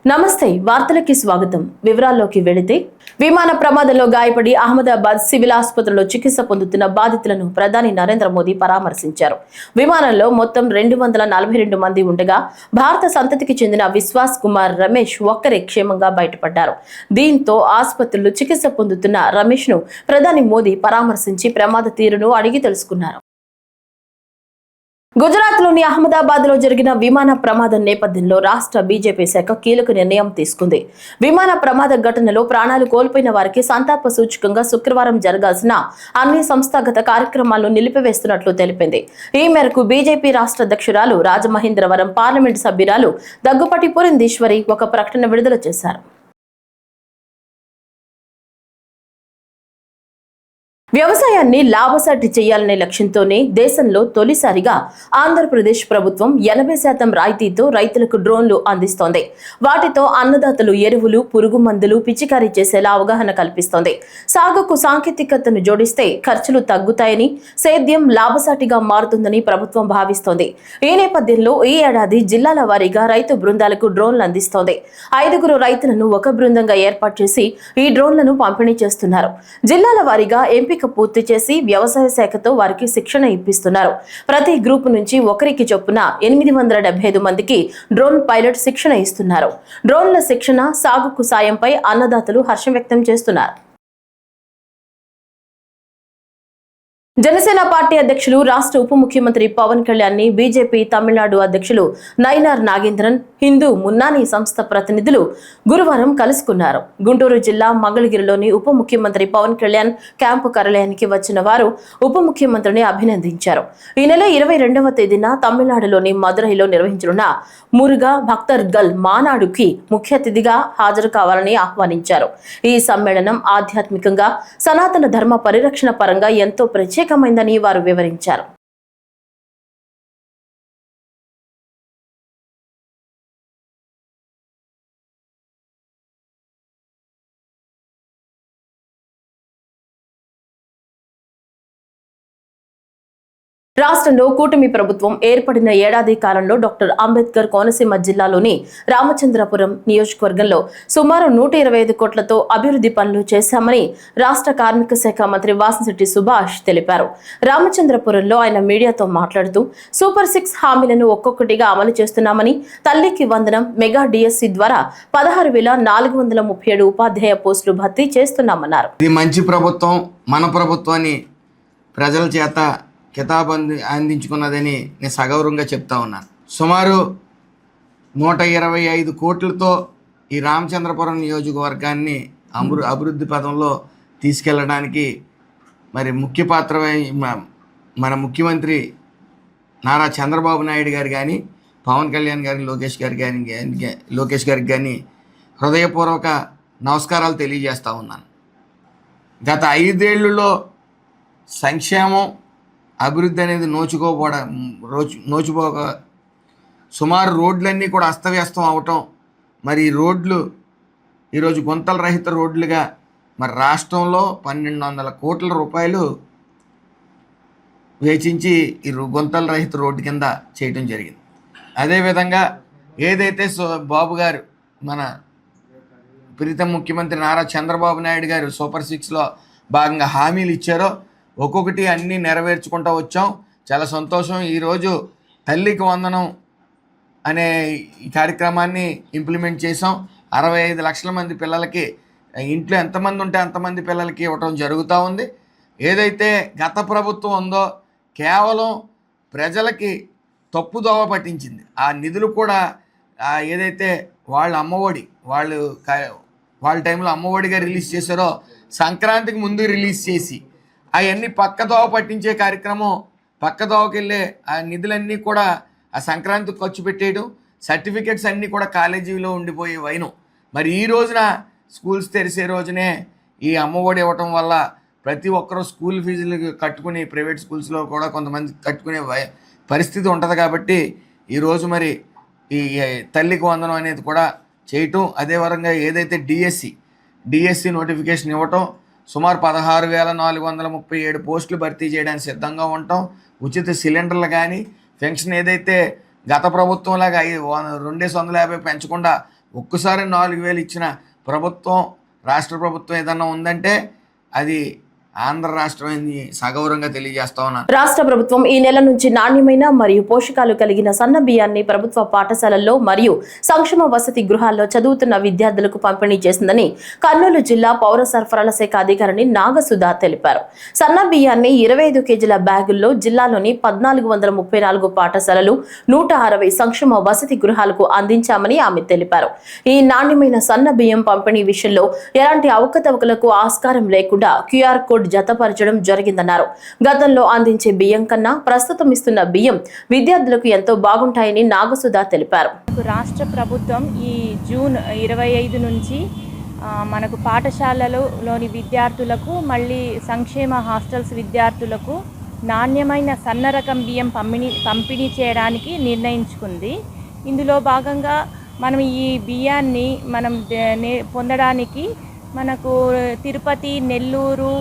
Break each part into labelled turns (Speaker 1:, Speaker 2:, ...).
Speaker 1: నమస్తే వార్తలకి స్వాగతం. వివరాల్లోకి వెళితే విమాన ప్రమాదంలో గాయపడి అహ్మదాబాద్ సివిల్ ఆసుపత్రిలో చికిత్స పొందుతున్న బాధితులను ప్రధాని నరేంద్ర మోదీ పరామర్శించారు. విమానంలో మొత్తం 242 మంది ఉండగా భారత సంతతికి చెందిన విశ్వాస్ కుమార్ రమేష్ ఒక్కరే క్షేమంగా బయటపడ్డారు. దీంతో ఆసుపత్రిలో చికిత్స పొందుతున్న రమేష్ ను ప్రధాని మోదీ పరామర్శించి ప్రమాద తీరును అడిగి తెలుసుకున్నారు. గుజరాత్లోని అహ్మదాబాద్ లో జరిగిన విమాన ప్రమాదం నేపథ్యంలో రాష్ట్ర బీజేపీ శాఖ కీలక నిర్ణయం తీసుకుంది. విమాన ప్రమాద ఘటనలో ప్రాణాలు కోల్పోయిన వారికి సంతాప సూచకంగా శుక్రవారం జరగాల్సిన అన్ని సంస్థాగత కార్యక్రమాలను నిలిపివేస్తున్నట్లు తెలిపింది. ఈ మేరకు బీజేపీ రాష్ట్ర అధ్యక్షురాలు రాజమహేంద్రవరం పార్లమెంటు సభ్యురాలు దగ్గుపాటి పురంధేశ్వరి ఒక ప్రకటన విడుదల చేశారు. వ్యవసాయాన్ని లాభసాటి చేయాలనే లక్ష్యంతోనే దేశంలో తొలిసారిగా ఆంధ్రప్రదేశ్ ప్రభుత్వం 80% రాయితీతో రైతులకు డ్రోన్లు అందిస్తోంది. వాటితో అన్నదాతలు ఎరువులు, పురుగు మందులు పిచికారీ చేసేలా అవగాహన కల్పిస్తోంది. సాగుకు సాంకేతికతను జోడిస్తే ఖర్చులు తగ్గుతాయని, సేద్యం లాభసాటిగా మారుతుందని ప్రభుత్వం భావిస్తోంది. ఈ నేపథ్యంలో ఈ ఏడాది జిల్లాల వారీగా రైతు బృందాలకు డ్రోన్లు అందిస్తోంది. 5 రైతులను ఒక బృందంగా ఏర్పాటు చేసి ఈ డ్రోన్లను పంపిణీ చేస్తున్నారు. జిల్లాల వారీగా ఎంపిక పూర్తి చేసి వ్యవసాయ శాఖతో వారికి శిక్షణ ఇప్పిస్తున్నారు. ప్రతి గ్రూపు నుంచి ఒకరికి చొప్పున 875 మందికి డ్రోన్ పైలట్ శిక్షణ ఇస్తున్నారు. డ్రోన్ల శిక్షణ, సాగుకు సాయంపై అన్నదాతలు హర్షం వ్యక్తం చేస్తున్నారు. జనసేన పార్టీ అధ్యక్షులు, రాష్ట్ర ఉప ముఖ్యమంత్రి పవన్ కళ్యాణ్ ని బీజేపీ తమిళనాడు అధ్యక్షులు నయనార్ నాగేంద్రన్, హిందూ మున్నాని సంస్థ ప్రతినిధులు గురువారం కలుసుకున్నారు. గుంటూరు జిల్లా మంగళగిరిలోని ఉప ముఖ్యమంత్రి పవన్ కళ్యాణ్ క్యాంపు కార్యాలయానికి వచ్చిన వారు ఉప ముఖ్యమంత్రిని అభినందించారు. ఈ నెల 22వ తేదీన తమిళనాడులోని మదురైలో నిర్వహించనున్న మురుగా భక్తర్గల్ మానాడుకి ముఖ్య అతిథిగా హాజరు కావాలని ఆహ్వానించారు. ఈ సమ్మేళనం ఆధ్యాత్మికంగా, సనాతన ధర్మ పరిరక్షణ పరంగా ఎంతో ప్రత్యేకమైందని వారు వివరించారు. రాష్ట్రంలో కూటమి ప్రభుత్వం ఏర్పడిన ఏడాది కాలంలో డాక్టర్ అంబేద్కర్ కోనసీమ జిల్లాలోని రామచంద్రపురం నియోజకవర్గంలో సుమారు 125 కోట్లతో అభివృద్ధి పనులు చేశామని రాష్ట్ర కార్మిక శాఖ మంత్రి వాసంశెట్టి సుభాష్ తెలిపారు. రామచంద్రపురంలో ఆయన మీడియాతో మాట్లాడుతూ సూపర్ 6 హామీలను ఒక్కొక్కటిగా అమలు చేస్తున్నామని, తల్లికి వందనం, మెగా డిఎస్సి ద్వారా 16,437 ఉపాధ్యాయ పోస్టులు భర్తీ చేస్తున్నామన్నారు.
Speaker 2: ఇది మంచి ప్రభుత్వం, మన ప్రభుత్వాన్ని ప్రజల చేత కితాబు అందించుకున్నదని నేను సగౌరవంగా చెప్తా ఉన్నాను. సుమారు 125 కోట్లతో ఈ రామచంద్రపురం నియోజకవర్గాన్ని అభివృద్ధి పదంలో తీసుకెళ్ళడానికి మరి ముఖ్య పాత్ర మన ముఖ్యమంత్రి నారా చంద్రబాబు నాయుడు గారు కానీ, పవన్ కళ్యాణ్ గారి లోకేష్ గారికి కానీ హృదయపూర్వక నమస్కారాలు తెలియజేస్తూ ఉన్నాను. గత 5 ఏళ్లలో సంక్షేమం, అభివృద్ధి అనేది నోచుకోక సుమారు రోడ్లన్నీ కూడా అస్తవ్యస్తం అవటం, మరి ఈ రోడ్లు ఈరోజు గుంతల రహిత రోడ్లుగా మరి రాష్ట్రంలో 1,200 కోట్ల రూపాయలు వెచ్చించి ఈ గుంతల రహిత రోడ్డు కింద చేయటం జరిగింది. అదేవిధంగా ఏదైతే బాబు గారు, మన ప్రీతం ముఖ్యమంత్రి నారా చంద్రబాబు నాయుడు గారు సూపర్ 6లో భాగంగా హామీలు ఇచ్చారో ఒక్కొక్కటి అన్నీ నెరవేర్చుకుంటూ వచ్చాం. చాలా సంతోషం. ఈరోజు తల్లికి వందనం అనే ఈ కార్యక్రమాన్ని ఇంప్లిమెంట్ చేసాం. 65 లక్షల మంది పిల్లలకి, ఇంట్లో ఎంతమంది ఉంటే అంతమంది పిల్లలకి ఇవ్వటం జరుగుతూ ఉంది. ఏదైతే గత ప్రభుత్వం ఉందో కేవలం ప్రజలకి తప్పుదోవ పట్టించింది. ఆ నిధులు కూడా ఏదైతే వాళ్ళ అమ్మఒడి వాళ్ళ టైంలో అమ్మఒడిగా రిలీజ్ చేశారో సంక్రాంతికి ముందు రిలీజ్ చేసి అవన్నీ పక్కదోవ పట్టించే కార్యక్రమం, పక్కదోవకి వెళ్ళే ఆ నిధులన్నీ కూడా ఆ సంక్రాంతికి ఖర్చు పెట్టేయడం, సర్టిఫికెట్స్ అన్నీ కూడా కాలేజీలో ఉండిపోయే వైనం. మరి ఈ రోజున స్కూల్స్ తెరిసే రోజునే ఈ అమ్మఒడి ఇవ్వటం వల్ల ప్రతి ఒక్కరూ స్కూల్ ఫీజులు కట్టుకుని, ప్రైవేట్ స్కూల్స్లో కూడా కొంతమంది కట్టుకునే పరిస్థితి ఉంటుంది. కాబట్టి ఈరోజు మరి ఈ తల్లికి వందనం అనేది కూడా చేయటం, అదే విధంగా ఏదైతే డిఎస్సి నోటిఫికేషన్ ఇవ్వటం, సుమారు 16,437 పోస్టులు భర్తీ చేయడానికి సిద్ధంగా ఉంటాం. ఉచిత సిలిండర్లు కానీ, పెన్షన్ ఏదైతే గత ప్రభుత్వంలాగా 250 పెంచకుండా ఒక్కసారి 4,000 ఇచ్చిన ప్రభుత్వం, రాష్ట్ర ప్రభుత్వం ఏదన్నా ఉందంటే అది ఆంధ్ర రాష్ట్రం అని సగౌరవంగా తెలియజేస్తా ఉన్నాను.
Speaker 1: రాష్ట్ర ప్రభుత్వం ఈ నెల నుంచి నాణ్యమైన మరియు పోషకాలు కలిగిన సన్న బియ్యాన్ని ప్రభుత్వ పాఠశాలల్లో మరియు సంక్షేమ వసతి గృహాల్లో చదువుతున్న విద్యార్థులకు పంపిణీ చేసిందని కర్నూలు జిల్లా పౌర సరఫరాల శాఖ అధికారిని నాగసుధ తెలిపారు. సన్న బియ్యాన్ని 25 కేజీల బ్యాగుల్లో జిల్లాలోని 1434 పాఠశాలలు, 160 సంక్షేమ వసతి గృహాలకు అందించామని ఆమె తెలిపారు. ఈ నాణ్యమైన సన్న బియ్యం పంపిణీ విషయంలో ఎలాంటి అవకతవకలకు ఆస్కారం లేకుండా క్యూఆర్ కోడ్ జతపరచడం జరిగిందన్నారు. గతంలో అందించే బియ్యం కన్నా ప్రస్తుతం ఇస్తున్న బియ్యం విద్యార్థులకు ఎంతో బాగుంటాయని నాగసుధ తెలిపారు.
Speaker 3: రాష్ట్ర ప్రభుత్వం ఈ జూన్ 25 నుంచి మనకు పాఠశాలలోని విద్యార్థులకు, మళ్ళీ సంక్షేమ హాస్టల్స్ విద్యార్థులకు నాణ్యమైన సన్న రకం బియ్యం పంపిణీ చేయడానికి నిర్ణయించుకుంది. ఇందులో భాగంగా మనం ఈ బియ్యాన్ని పొందడానికి మనకు తిరుపతి, నెల్లూరు,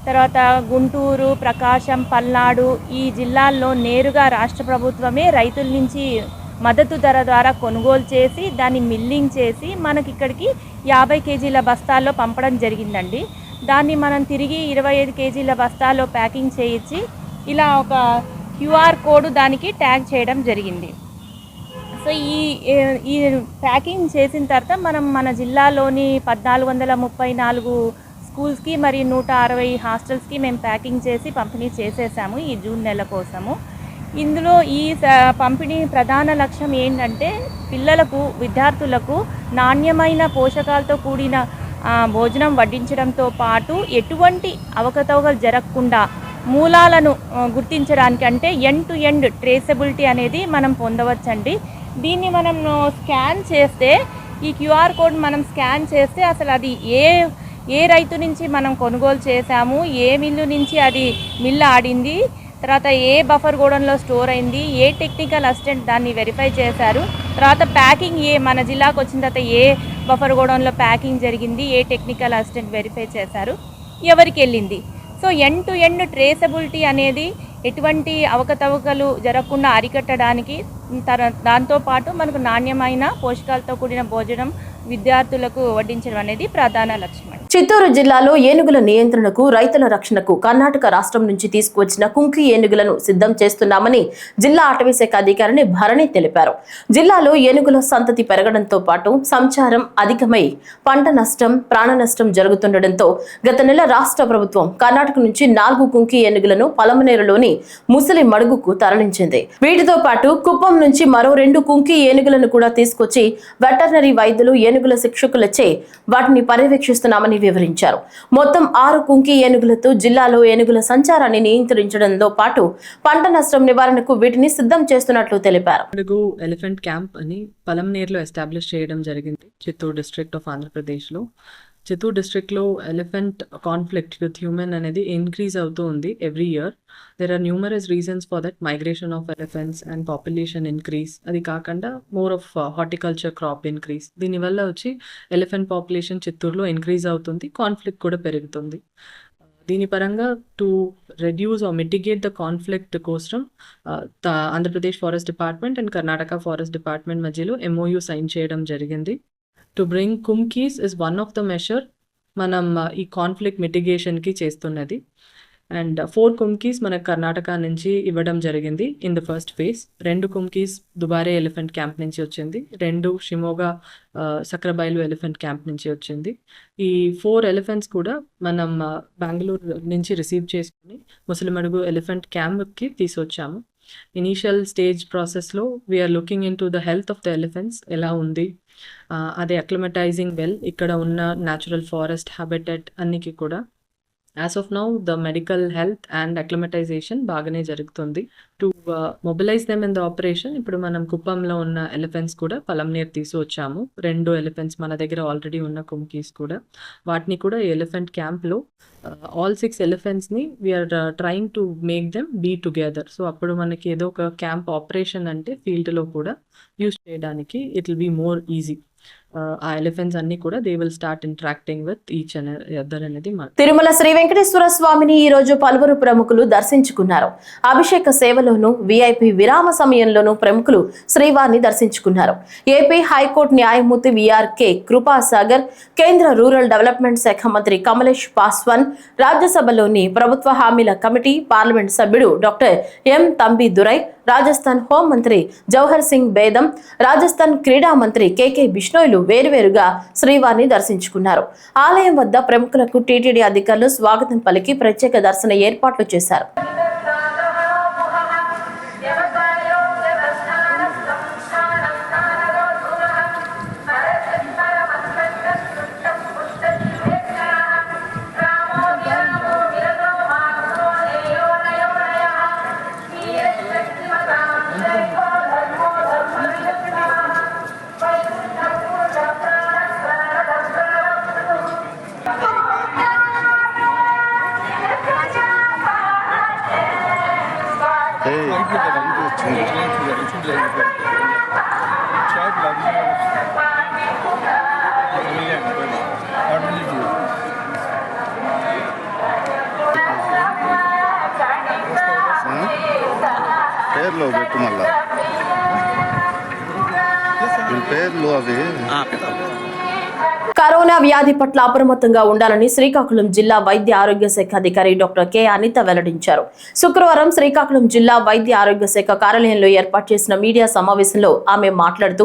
Speaker 3: తర్వాత గుంటూరు, ప్రకాశం, పల్నాడు ఈ జిల్లాల్లో నేరుగా రాష్ట్ర ప్రభుత్వమే రైతుల నుంచి మద్దతు ధర ద్వారా కొనుగోలు చేసి దాన్ని మిల్లింగ్ చేసి మనకి ఇక్కడికి 50 కేజీల బస్తాల్లో పంపడం జరిగిందండి. దాన్ని మనం తిరిగి 25 కేజీల బస్తాల్లో ప్యాకింగ్ చేయించి ఇలా ఒక క్యూఆర్ కోడ్ దానికి ట్యాగ్ చేయడం జరిగింది. సో ఈ ప్యాకింగ్ చేసిన తర్వాత మనం మన జిల్లాలోని 1434 స్కూల్స్కి మరియు 160 హాస్టల్స్కి మేము ప్యాకింగ్ చేసి పంపిణీ చేసేసాము ఈ జూన్ నెల కోసము. ఇందులో ఈ పంపిణీ ప్రధాన లక్ష్యం ఏంటంటే పిల్లలకు, విద్యార్థులకు నాణ్యమైన పోషకాలతో కూడిన భోజనం వడ్డించడంతో పాటు ఎటువంటి అవకతవకలు జరగకుండా మూలాలను గుర్తించడానికి, అంటే ఎండ్ టు ఎండ్ ట్రేసబిలిటీ అనేది మనం పొందవచ్చండి. దీన్ని మనం స్కాన్ చేస్తే, ఈ క్యూఆర్ కోడ్ మనం స్కాన్ చేస్తే అసలు అది ఏ రైతు నుంచి మనం కొనుగోలు చేశాము, ఏ మిల్లు నుంచి అది మిల్లు ఆడింది, తర్వాత ఏ బఫర్ గోడౌన్లో స్టోర్ అయింది, ఏ టెక్నికల్ అసిస్టెంట్ దాన్ని వెరిఫై చేశారు, తర్వాత ప్యాకింగ్ మన జిల్లాకు వచ్చిన తర్వాత ఏ బఫర్ గోడౌన్లో ప్యాకింగ్ జరిగింది, ఏ టెక్నికల్ అసిస్టెంట్ వెరిఫై చేశారు, ఎవరికి వెళ్ళింది. So end to end traceability అనేది ఎటువంటి అవకతవకలు జరగకుండా అరికట్టడానికి, దాంతోపాటు మనకు నాణ్యమైన పోషకాలతో కూడిన భోజనం విద్యార్థులకు వడ్డించడం అనేది ప్రధాన లక్ష్యం.
Speaker 1: చిత్తూరు జిల్లాలో ఏనుగుల నియంత్రణకు, రైతుల రక్షణకు కర్ణాటక రాష్ట్రం నుంచి తీసుకువచ్చిన కుంకి ఏనుగులను సిద్ధం చేస్తున్నామని జిల్లా అటవీ శాఖ అధికారిని భరణి తెలిపారు. జిల్లాలో ఏనుగుల సంతతి పెరగడంతో పాటు సంచారం అధికమై పంట నష్టం, ప్రాణ నష్టం జరుగుతుండటంతో గత నెల రాష్ట్ర ప్రభుత్వం కర్ణాటక నుంచి 4 కుంకి ఏనుగులను పలమనేరులోని ముసలి మడుగుకు తరలించింది. వీటితో పాటు కుప్పం నుంచి మరో 2 కుంకి ఏనుగులను కూడా తీసుకొచ్చి వెటర్నరీ వైద్యులు, ఏనుగుల శిక్షకులచే వాటిని పర్యవేక్షిస్తున్నామని వివరించారు. మొత్తం 6 కుంకి ఏనుగులతో జిల్లాలో ఏనుగుల సంచారాన్ని నియంత్రించడంతో పాటు పంట నష్టం నివారణకు వీటిని సిద్ధం చేస్తున్నట్లు తెలిపారు.
Speaker 4: ఎలిఫెంట్ క్యాంప్ అని పలమనేరులో ఎస్టాబ్లిష్ చేయడం జరిగింది చిత్తూరు డిస్ట్రిక్ట్ ఆఫ్ ఆంధ్రప్రదేశ్ లో. చిత్తూరు డిస్ట్రిక్ట్లో ఎలిఫెంట్ కాన్ఫ్లిక్ట్ విత్ హ్యూమన్ అనేది ఇంక్రీజ్ అవుతూ ఉంది every year. There are numerous reasons for that, migration of elephants and population increase, అది కాకుండా more of horticulture crop increase. దీనివల్ల వచ్చి ఎలిఫెంట్ పాపులేషన్ చిత్తూరులో ఇంక్రీజ్ అవుతుంది, కాన్ఫ్లిక్ట్ కూడా పెరుగుతుంది. దీని పరంగా to reduce or mitigate the conflict కోసం Andhra Pradesh forest department and Karnataka forest department మధ్యలో MOU సైన్ చేయడం జరిగింది. To bring kumkis is one of the measure మనం ఈ కాన్ఫ్లిక్ట్ మిటిగేషన్కి చేస్తున్నది. అండ్ 4 కుంకీస్ మనకు కర్ణాటక నుంచి ఇవ్వడం జరిగింది in the first phase. 2 kumkis Dubare elephant camp నుంచి వచ్చింది, 2 షిమోగా సక్రబైలు ఎలిఫెంట్ క్యాంప్ నుంచి వచ్చింది. ఈ 4 ఎలిఫెంట్స్ కూడా మనం బెంగళూరు నుంచి రిసీవ్ చేసుకుని ముసలిమడుగు ఎలిఫెంట్ క్యాంప్కి తీసుకొచ్చాము. ఇనీషియల్ స్టేజ్ ప్రాసెస్లో we are looking in to the health of the elephants, ఎలా ఉంది, అదే అక్లమటైజింగ్ వెల్, ఇక్కడ ఉన్న న్యాచురల్ ఫారెస్ట్ హ్యాబిటెట్ అన్నికి కూడా. As of now the medical health and acclimatisation బాగానే జరుగుతుంది. To mobilise them in the operation ఇప్పుడు మనం కుప్పంలో ఉన్న ఎలిఫెంట్స్ కూడా పలమనేరు తీసుకొచ్చాము. 2 ఎలిఫెంట్స్ మన దగ్గర ఆల్రెడీ ఉన్న కుంకీస్ కూడా, వాటిని కూడా ఎలిఫెంట్ క్యాంప్లో ఆల్ 6 ఎలిఫెంట్స్ని we are trying to make them be together. So అప్పుడు మనకి ఏదో ఒక క్యాంప్ ఆపరేషన్ అంటే ఫీల్డ్లో కూడా యూస్ చేయడానికి it will be more easy. ఆ ఎలిఫెంట్స్ అన్నీ కూడా they will start interacting with each and other అనేది
Speaker 1: తిరుమల శ్రీ వెంకటేశ్వర స్వామిని ఈ రోజు పలువురు ప్రముఖులు దర్శించుకున్నారు. అభిషేక సేవలోనూ వీఐపీ విరామ సమయంలోనూ ప్రముఖులు శ్రీవారిని దర్శించుకున్నారు. ఏపీ హైకోర్టు న్యాయమూర్తి విఆర్కే కృపాసాగర్, కేంద్ర రూరల్ డెవలప్మెంట్ శాఖ మంత్రి కమలేష్ పాస్వాన్, రాజ్యసభలోని ప్రభుత్వ హామీల కమిటీ పార్లమెంట్ సభ్యుడు డాక్టర్ ఎం తంబి దురై, రాజస్థాన్ హోంమంత్రి జవహర్ సింగ్ బేదం, రాజస్థాన్ క్రీడా మంత్రి కేకే బిష్ణోయ్లు వేరువేరుగా శ్రీవారిని దర్శించుకున్నారు. ఆలయం వద్ద ప్రముఖులకు టీటీడీ అధికారులు స్వాగతం పలికి ప్రత్యేక దర్శన ఏర్పాట్లు చేశారు.
Speaker 5: పేర్లు పెట్టు మళ్ళా పేర్లు అవి
Speaker 1: కరోనా వ్యాధి పట్ల అప్రమత్తంగా ఉండాలని శ్రీకాకుళం జిల్లా వైద్య ఆరోగ్య శాఖ అధికారి డాక్టర్ కె అనిత వెల్లడించారు. శుక్రవారం శ్రీకాకుళం జిల్లా వైద్య ఆరోగ్య శాఖ కార్యాలయంలో ఏర్పాటు చేసిన మీడియా సమావేశంలో ఆమె మాట్లాడుతూ,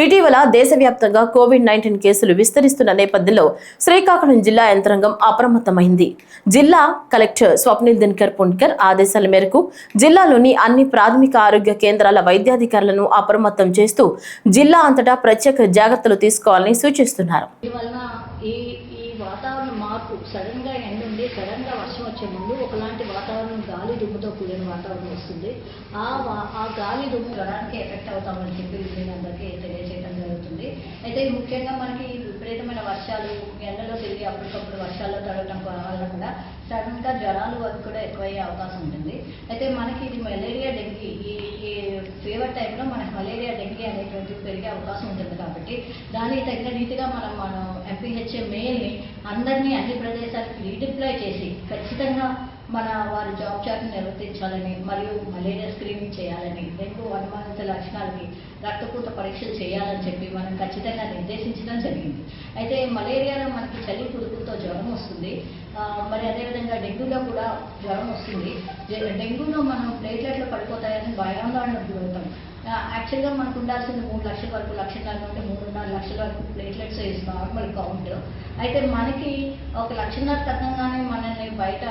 Speaker 1: ఇటీవల దేశవ్యాప్తంగా కోవిడ్-19 కేసులు విస్తరిస్తున్న నేపథ్యంలో శ్రీకాకుళం జిల్లా యంత్రాంగం అప్రమత్తమైంది. జిల్లా కలెక్టర్ స్వప్నిల్ దినకర్ పుణ్కర్ ఆదేశాల మేరకు జిల్లాలోని అన్ని ప్రాథమిక ఆరోగ్య కేంద్రాల వైద్యాధికారులను అప్రమత్తం చేస్తూ జిల్లా అంతటా ప్రత్యేక జాగ్రత్తలు తీసుకోవాలని సూచిస్తున్నారు.
Speaker 6: వలన ఈ వాతావరణ మార్పు సడన్గా ఎండ ఉండి సడన్గా వర్షం వచ్చే ముందు ఒకలాంటి వాతావరణం గాలి దుమ్ముతో కూడిన వాతావరణం వస్తుంది. ఆ గాలి దుమ్ము జ్వరానికి ఎఫెక్ట్ అవుతామని చెప్పి మీ అందరికీ తెలియజేయడం జరుగుతుంది. అయితే ముఖ్యంగా మనకి విపరీతమైన వర్షాలు, ఎండలో తిరిగి అప్పటికప్పుడు వర్షాల్లో తడవడం వల్ల కూడా సడన్గా జ్వరాలు వరకు కూడా ఎక్కువయ్యే అవకాశం ఉంటుంది. అయితే మనకి ఇది మలేరియా, డెంగీ, ఈ ఫీవర్ టైంలో మనకి మలేరియా, డెంగీ అనేటువంటివి పెరిగే అవకాశం ఉంటుంది. కాబట్టి దానికి తగిన రీతిగా మనం ఎంపీహెచ్ఏ మెయిల్ని అందరినీ అన్ని ప్రదేశాలకు రీడిప్లాయ్ చేసి ఖచ్చితంగా మన వారి జాబ్ చార్ట్ని నిర్వర్తించాలని, మరియు మలేరియా స్క్రీనింగ్ చేయాలని, డెంగ్యూ అనుమానిత లక్షణాలకి రక్తపూత పరీక్షలు చేయాలని చెప్పి మనం ఖచ్చితంగా నిర్దేశించడం జరిగింది. అయితే మలేరియాలో మనకి చలి పురుగులతో జ్వరం వస్తుంది, మరి అదేవిధంగా డెంగ్యూలో కూడా జ్వరం వస్తుంది. డెంగ్యూలో మనం ప్లేట్లెట్లు పడిపోతాయని భయాందోళనకు గురవుతాం. యాక్చువల్గా మనకు ఉండాల్సింది 3 లక్షల వరకు, 1.5 నుండి 3.5 లక్షల వరకు ప్లేట్లెట్స్ ఇస్ నార్మల్ కౌంట్. అయితే మనకి 1 లక్షన్నర తగ్గంగానే మనల్ని బయట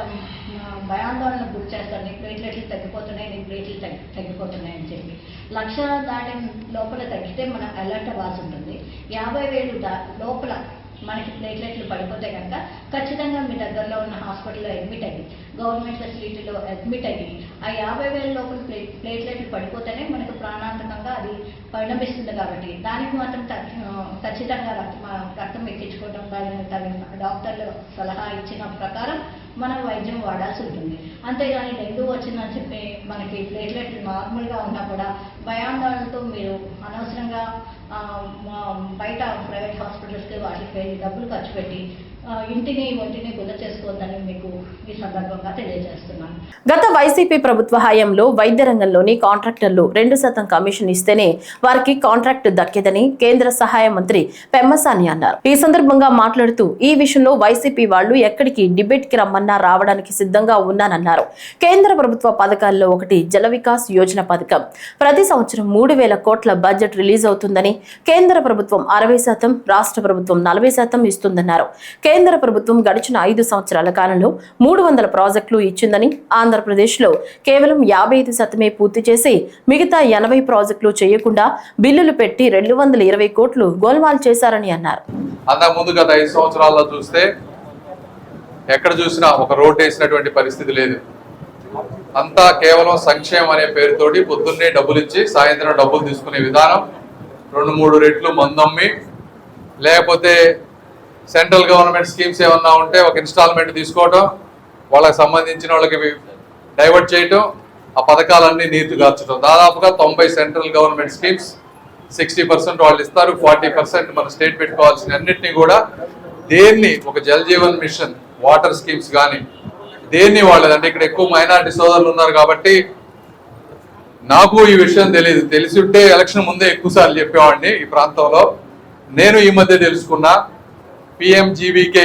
Speaker 6: భయాందోళనకు గురి చేస్తారు. నీ ప్లేట్లెట్లు తగ్గిపోతున్నాయి, నీ ప్లేట్లు తగ్గిపోతున్నాయి అని చెప్పి. 1 లక్ష దాటి లోపల తగ్గితే మనం అలర్ట్ అవ్వాల్సి ఉంటుంది. 50,000 లోపల మనకి ప్లేట్లెట్లు పడిపోతే కనుక ఖచ్చితంగా మీ దగ్గరలో ఉన్న హాస్పిటల్లో అడ్మిట్ అయ్యి, గవర్నమెంట్ ఫెసిలిటీలో అడ్మిట్ అయ్యి, ఆ 50,000 లోపల ప్లేట్లెట్లు పడిపోతేనే మనకు ప్రాణాంతకంగా అది పరిణమిస్తుంది. కాబట్టి దానికి మాత్రం ఖచ్చితంగా రక్తం ఎక్కించుకోవడం, తగిన డాక్టర్లు సలహా ఇచ్చిన ప్రకారం మనం వైద్యం వాడాల్సి ఉంటుంది. అంతేగాని డెంగ్యూ వచ్చిందని చెప్పి మనకి ప్లేట్లెట్లు నార్మల్గా ఉన్నా కూడా భయాందోళనతో మీరు అనవసరంగా బయట ప్రైవేట్ హాస్పిటల్స్కి వాటికి డబ్బులు ఖర్చు పెట్టి ఒంటిని గుల్ల చేసుకోవద్దని మీకు ఈ సందర్భంగా తెలియజేస్తున్నాను.
Speaker 1: గత వైసీపీ ప్రభుత్వ హయాంలో వైద్య రంగంలోని కాంట్రాక్టర్లు 2% కమిషన్ ఇస్తేనే వారికి కాంట్రాక్ట్ దక్కేదని కేంద్ర సహాయ మంత్రి పెమ్మసాని అన్నారు. ఈ సందర్భంగా మాట్లాడుతూ, ఈ విషయంలో వైసీపీ వాళ్లు ఎక్కడికి డిబేట్ కి రమ్మన్నా రావడానికి సిద్ధంగా ఉన్నానన్నారు. కేంద్ర ప్రభుత్వ పథకాల్లో ఒకటి జల వికాస్ యోజన పథకం. ప్రతి సంవత్సరం 3,000 కోట్ల బడ్జెట్ రిలీజ్ అవుతుందని, కేంద్ర ప్రభుత్వం 60%, రాష్ట్ర ప్రభుత్వం 40% ఇస్తుందన్నారు. కేంద్ర ప్రభుత్వం గడిచిన 5 సంవత్సరాల కాలంలో 300 ప్రాజెక్టులు ఇచ్చిందని, ఆంధ్రప్రదేశ్లో కేవలం 55% పూర్తి చేసి మిగతా 80 ప్రాజెక్టులు చేయకుండా బిల్లులు పెట్టి 220 కోట్లు గోల్మాల్ చేశారని అన్నారు.
Speaker 7: అంతకుముందు గత 5 సంవత్సరాల్లో చూస్తే ఎక్కడ చూసినా ఒక రోడ్ వేసినటువంటి పరిస్థితి లేదు. అంతా కేవలం సంక్షేమం అనే పేరుతోటి పొద్దున్నే డబ్బులు ఇచ్చి సాయంత్రం డబ్బులు తీసుకునే విధానం, 2-3 రెట్లు మందమ్మి, లేకపోతే సెంట్రల్ గవర్నమెంట్ స్కీమ్స్ ఏమన్నా ఉంటే ఒక ఇన్స్టాల్మెంట్ తీసుకోవటం, వాళ్ళకి సంబంధించిన వాళ్ళకి డైవర్ట్ చేయటం, ఆ పథకాలన్నీ నీతిగార్చడం. దాదాపుగా 90 సెంట్రల్ గవర్నమెంట్ స్కీమ్స్ 60% వాళ్ళు ఇస్తారు, 40% మన స్టేట్ పెట్టుకోవాల్సిన అన్నిటినీ కూడా దేన్ని ఒక Jal Jeevan mission water schemes కానీ దేన్ని వాళ్ళదంటే ఇక్కడ ఎక్కువ మైనారిటీ సోదరులు ఉన్నారు కాబట్టి నాకు ఈ విషయం తెలియదు. తెలిసి ఉంటే ఎలక్షన్ ముందే ఎక్కువసార్లు చెప్పేవాడిని ఈ ప్రాంతంలో. నేను ఈ మధ్య తెలుసుకున్నా PMGVK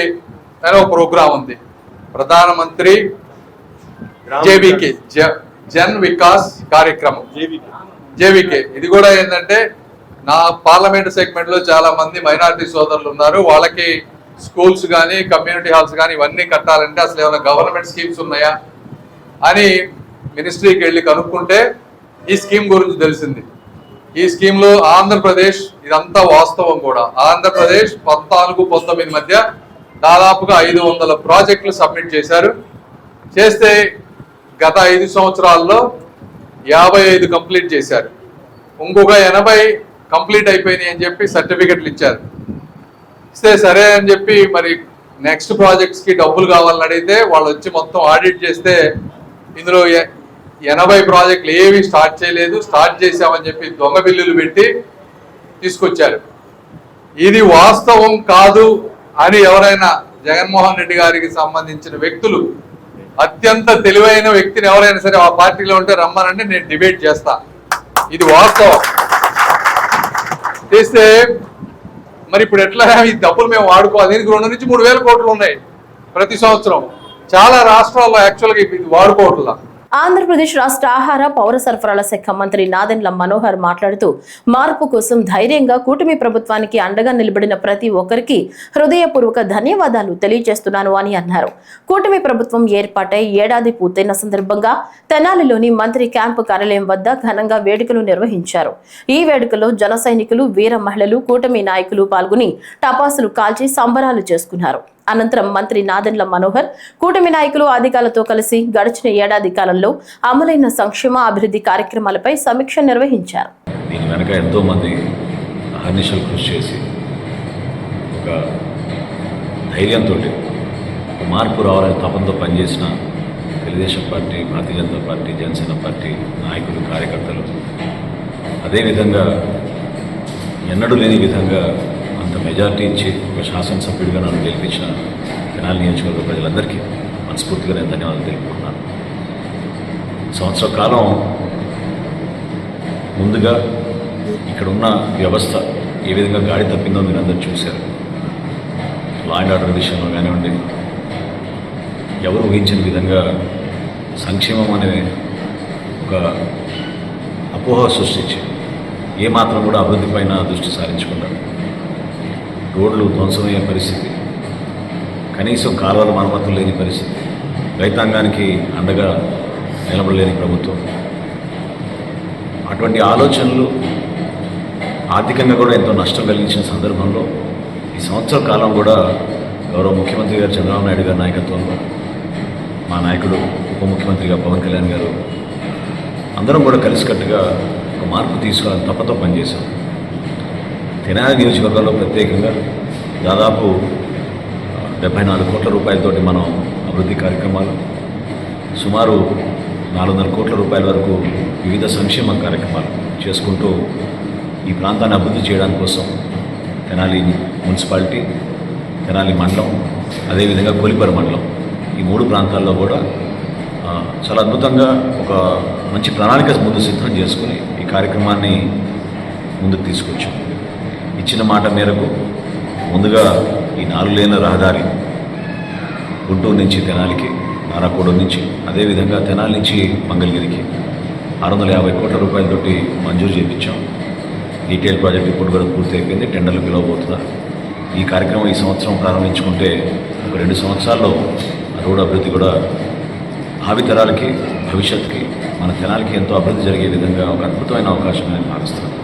Speaker 7: అనే ఒక ప్రోగ్రాం ఉంది, ప్రధానమంత్రి JVK జన్ వికాస్ కార్యక్రమం JVK. ఇది కూడా ఏంటంటే నా పార్లమెంట్ సెగ్మెంట్ లో చాలా మంది మైనారిటీ సోదరులు ఉన్నారు, వాళ్ళకి స్కూల్స్ కానీ కమ్యూనిటీ హాల్స్ కానీ ఇవన్నీ కట్టాలంటే అసలు ఏమైనా గవర్నమెంట్ స్కీమ్స్ ఉన్నాయా అని మినిస్ట్రీకి వెళ్ళి కనుక్కుంటే ఈ స్కీమ్ గురించి తెలిసింది. ఈ స్కీమ్ లో ఆంధ్రప్రదేశ్, ఇదంతా వాస్తవం కూడా, ఆంధ్రప్రదేశ్ 14-19 మధ్య దాదాపుగా 500 ప్రాజెక్టులు సబ్మిట్ చేశారు. చేస్తే గత 5 సంవత్సరాల్లో 55 కంప్లీట్ చేశారు. ఇంకొక 80 కంప్లీట్ అయిపోయినాయి అని చెప్పి సర్టిఫికెట్లు ఇచ్చారు. ఇస్తే సరే అని చెప్పి మరి నెక్స్ట్ ప్రాజెక్ట్స్ కి డబ్బులు కావాలని అడిగితే వాళ్ళు వచ్చి మొత్తం ఆడిట్ చేస్తే ఇందులో 80 ప్రాజెక్టులు ఏవి స్టార్ట్ చేయలేదు, స్టార్ట్ చేశామని చెప్పి దొంగ బిల్లులు పెట్టి తీసుకొచ్చారు. ఇది వాస్తవం కాదు అని ఎవరైనా జగన్మోహన్ రెడ్డి గారికి సంబంధించిన వ్యక్తులు, అత్యంత తెలివైన వ్యక్తిని ఎవరైనా సరే ఆ పార్టీలో ఉంటే రమ్మనంటే నేను డిబేట్ చేస్తా. ఇది వాస్తవం. చేస్తే మరి ఇప్పుడు ఎట్లా ఈ డబ్బులు మేము వాడుకోవాలి? దీనికి 2 నుంచి 3 వేల కోట్లు ఉన్నాయి ప్రతి సంవత్సరం. చాలా రాష్ట్రాల్లో యాక్చువల్గా ఇది వాడుకోవట్లా.
Speaker 1: ఆంధ్రప్రదేశ్ రాష్ట్ర ఆహార పౌర సరఫరాల శాఖ మంత్రి నాదెండ్ల మనోహర్ మాట్లాడుతూ మార్పు కోసం ధైర్యంగా కూటమి ప్రభుత్వానికి అండగా నిలబడిన ప్రతి ఒక్కరికి హృదయపూర్వక ధన్యవాదాలు తెలియజేస్తున్నాను అని అన్నారు. కూటమి ప్రభుత్వం ఏర్పాటై ఏడాది పూర్తయిన సందర్భంగా తెనాలిలోని మంత్రి క్యాంపు కార్యాలయం వద్ద ఘనంగా వేడుకలు నిర్వహించారు. ఈ వేడుకలో జన సైనికులు, వీర మహిళలు, కూటమి నాయకులు పాల్గొని టపాసులు కాల్చి సంబరాలు చేసుకున్నారు. అనంతరం మంత్రి నాదెండ్ల మనోహర్ కూటమి నాయకులు, అధికారులతో కలిసి గడిచిన ఏడాది కాలంలో అమలైన సంక్షేమ అభివృద్ధి కార్యక్రమాలపై సమీక్ష నిర్వహించారు.
Speaker 8: దీని వెనక ఎంతో మంది అహర్నిశలు కృషి చేసి ఒక ధైర్యంతో మార్పు రావాలని తపంతో పనిచేసిన Telugu Desam party, Bharatiya Janata party, Janasena party నాయకులు, కార్యకర్తలు, అదేవిధంగా ఎన్నడూ లేని విధంగా అంత మెజార్టీ ఇచ్చి ఒక శాసనసభ్యుడిగా నన్ను గెలిపించిన తెనాలి నియోజకవర్గ ప్రజలందరికీ మనస్ఫూర్తిగా నేను ధన్యవాదాలు తెలుపుకుంటున్నాను. సంవత్సర కాలం ముందుగా ఇక్కడ ఉన్న వ్యవస్థ ఏ విధంగా గాడి తప్పిందో మీరందరూ చూశారు. లా అండ్ ఆర్డర్ విషయంలో కానివ్వండి, ఎవరు ఊహించిన విధంగా సంక్షేమం అనే ఒక అపోహ సృష్టించి ఏమాత్రం కూడా అభివృద్ధి పైన దృష్టి సారించుకున్నారు. రోడ్లు ధ్వంసమయ్యే పరిస్థితి, కనీసం కాలువల మరమ్మతులు లేని పరిస్థితి, రైతాంగానికి అండగా నిలబడలేని ప్రభుత్వం. అటువంటి ఆలోచనలు ఆర్థికంగా కూడా ఎంతో నష్టం కలిగించిన సందర్భంలో ఈ సంవత్సర కాలం కూడా గౌరవ ముఖ్యమంత్రి గారు చంద్రబాబు నాయుడు గారి నాయకత్వంలో, మా నాయకుడు ఉప ముఖ్యమంత్రిగా పవన్ కళ్యాణ్ గారు అందరం కూడా కలిసికట్టుగా ఒక మార్పు తీసుకోవాలని తప్పతో పనిచేశాం. తెనాలి నియోజకవర్గంలో ప్రత్యేకంగా దాదాపు 74 కోట్ల రూపాయలతోటి మనం అభివృద్ధి కార్యక్రమాలు, సుమారు 400 కోట్ల రూపాయల వరకు వివిధ సంక్షేమ కార్యక్రమాలు చేసుకుంటూ ఈ ప్రాంతాన్ని అభివృద్ధి చేయడానికి కోసం తెనాలి మున్సిపాలిటీ, తెనాలి మండలం, అదేవిధంగా కొలిపర మండలం, ఈ 3 ప్రాంతాల్లో కూడా చాలా అద్భుతంగా ఒక మంచి ప్రణాళిక ముందు సిద్ధం చేసుకుని ఈ కార్యక్రమాన్ని ముందుకు తీసుకొచ్చాం. ఇచ్చిన మాట మేరకు ముందుగా ఈ 4 లేన్ల రహదారి గుంటూరు నుంచి తెనాలికి, నారాకోడ నుంచి, అదేవిధంగా తెనాలి నుంచి మంగళగిరికి 650 కోట్ల రూపాయలతోటి మంజూరు చేయించాం. డీటెయిల్ ప్రాజెక్ట్ ఇప్పుడు కూడా పూర్తి అయిపోయింది, టెండర్లు పిలవబోతున్నారు. ఈ కార్యక్రమం ఈ సంవత్సరం ప్రారంభించుకుంటే ఒక 2 సంవత్సరాల్లో రోడ్డు అభివృద్ధి కూడా భావితరాలకి, భవిష్యత్తుకి, మన తెనాలికి ఎంతో అభివృద్ధి జరిగే విధంగా ఒక అద్భుతమైన అవకాశం నేను భావిస్తున్నాను.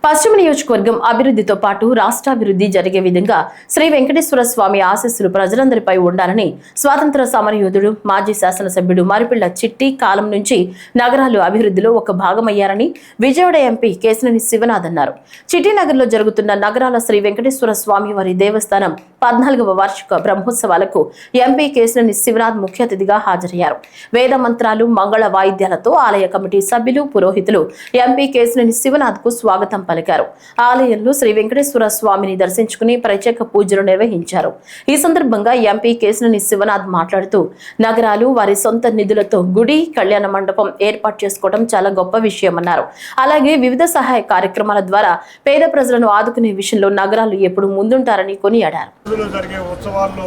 Speaker 1: పశ్చిమ నియోజకవర్గం అభివృద్ధితో పాటు రాష్ట్రాభివృద్ధి జరిగే విధంగా శ్రీ వెంకటేశ్వర స్వామి ఆశీస్సులు ప్రజలందరిపై ఉండాలని స్వాతంత్ర సమరయోధుడు, మాజీ శాసనసభ్యుడు మరిపిళ్ల చిట్టి కాలం నుంచి నగరాలు అభివృద్ధిలో ఒక భాగమయ్యారని విజయవాడ ఎంపీ కేశినేని శివనాథ్ అన్నారు. చిట్టినగర్లో జరుగుతున్న నగరాల శ్రీ వెంకటేశ్వర స్వామి వారి దేవస్థానం 14వ వార్షిక బ్రహ్మోత్సవాలకు ఎంపీ కేశినేని శివనాథ్ ముఖ్య అతిథిగా హాజరయ్యారు. వేద మంత్రాలు, మంగళ వాయిద్యాలతో ఆలయ కమిటీ సభ్యులు, పురోహితులు ఎంపీ కేశినేని శివనాథ్ కు స్వాగతం పలికారు. ఆలయంలో శ్రీ వెంకటేశ్వర స్వామిని దర్శించుకుని ప్రత్యేక పూజలు నిర్వహించారు. ఈ సందర్భంగా ఎంపీ కేశినేని శివనాథ్ మాట్లాడుతూ, నగరాలు వారి సొంత నిధులతో గుడి, కళ్యాణ మండపం ఏర్పాటు చేసుకోవడం చాలా గొప్ప విషయమన్నారు. అలాగే వివిధ సహాయ కార్యక్రమాల ద్వారా పేద ప్రజలను ఆదుకునే విషయంలో నగరాలు ఎప్పుడు ముందుంటారని కొనియాడారు.
Speaker 9: జరిగే ఉత్సవాల్లో